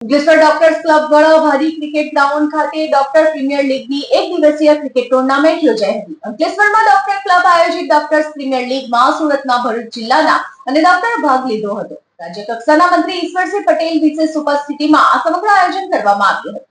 Ankleshwar doctors club દ્વારા ભારી cricket ground ખાતે ડોક્ટર પ્રીમિયર લીગની એક દિવસીય ક્રિકેટ ટુર્નામેન્ટ યોજાઈ હતી. અંકલેશ્વરમાં ડોક્ટર ક્લબ આયોજિત ડોક્ટર્સ પ્રીમિયર લીગમાં સુરતના ભરૂચ જિલ્લાના અને ડોક્ટર ભાગ લીધો હતો. રાજ્ય કક્ષાના મંત્રી ઈશ્વરસિંહ પટેલ વિશેષ ઉપસ્થિતિમાં આ સમગ્ર આયોજન કરવામાં આવ્યું હતું.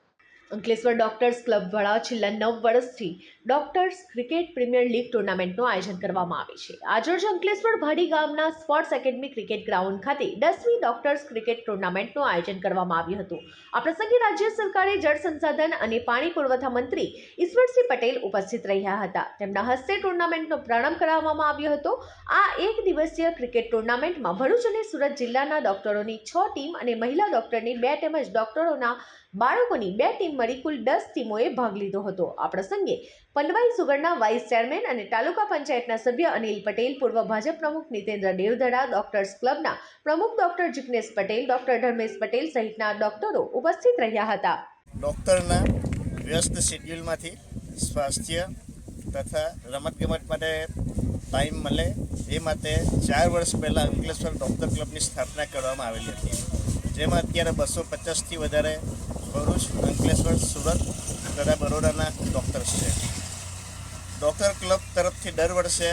અંકલેશ્વર ડોક્ટર્સ ક્લબ દ્વારા છેલ્લા 9 વર્ષથી ડોક્ટર્સ ક્રિકેટ પ્રીમિયર લીગ ટુર્નામેન્ટનું આયોજન કરવામાં આવે છે. આજરોજ અંકલેશ્વર ભાડી ગામના સ્પોર્ટ્સ એકેડમી ક્રિકેટ ગ્રાઉન્ડ ખાતે 10મી ડોક્ટર્સ ક્રિકેટ ટુર્નામેન્ટનું આયોજન કરવામાં આવ્યું હતું. આ પ્રસંગે રાજ્ય સરકારે જળ સંસાધન અને પાણી પુરવઠા મંત્રી ઈશ્વરસિંહ પટેલ ઉપસ્થિત રહ્યા હતા. તેમના હસ્તે ટુર્નામેન્ટનો પ્રારંભ કરાવવામાં આવ્યો હતો. આ એક દિવસીય ક્રિકેટ ટુર્નામેન્ટમાં ભરૂચ અને સુરત જિલ્લાના ડોક્ટરોની 6 ટીમ અને મહિલા ડોક્ટરની 2 તેમજ ડોક્ટરોના બાળકોની 2 ટીમ મળી કુલ 10 ટીમોએ ભાગ લીધો હતો. આ પ્રસંગે પનવાઈ સુગરના વાઇસ ચેરમેન અને તાલુકા પંચાયતના સભ્ય અનિલ પટેલ, પૂર્વ ભાજપ પ્રમુખ નીતેન્દ્ર દેવધડા, ડોક્ટર્સ ક્લબના પ્રમુખ ડોક્ટર જિગ્નેશ પટેલ, ડોક્ટર ધર્મેશ પટેલ સહિતના ડોક્ટરો ઉપસ્થિત રહ્યા હતા. ડોક્ટરના વ્યસ્ત શેડ્યુલમાંથી સ્વાસ્થ્ય તથા રમતગમત માટે ટાઈમ મળે એ માટે 4 વર્ષ પહેલાં અંકલેશ્વર ડૉક્ટર ક્લબની સ્થાપના કરવામાં આવેલી હતી, જેમાં અત્યારે 250થી વધારે ભરૂચ, અંકલેશ્વર, સુરત તથા બરોડાના ડૉક્ટર્સ છે. ડૉક્ટર ક્લબ તરફથી દર વર્ષે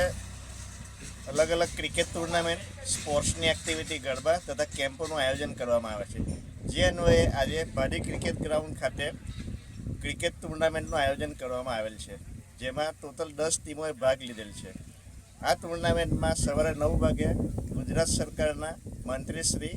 અલગ અલગ ક્રિકેટ ટુર્નામેન્ટ, સ્પોર્ટ્સની એક્ટિવિટી, ગરબા તથા કેમ્પોનું આયોજન કરવામાં આવે છે. જે અન્વયે આજે ભાડી ક્રિકેટ ગ્રાઉન્ડ ખાતે ક્રિકેટ ટુર્નામેન્ટનું આયોજન કરવામાં આવેલ છે, જેમાં ટોટલ 10 ટીમોએ ભાગ લીધેલ છે. આ ટુર્નામેન્ટમાં સવારે 9 વાગે ગુજરાત સરકારના મંત્રી શ્રી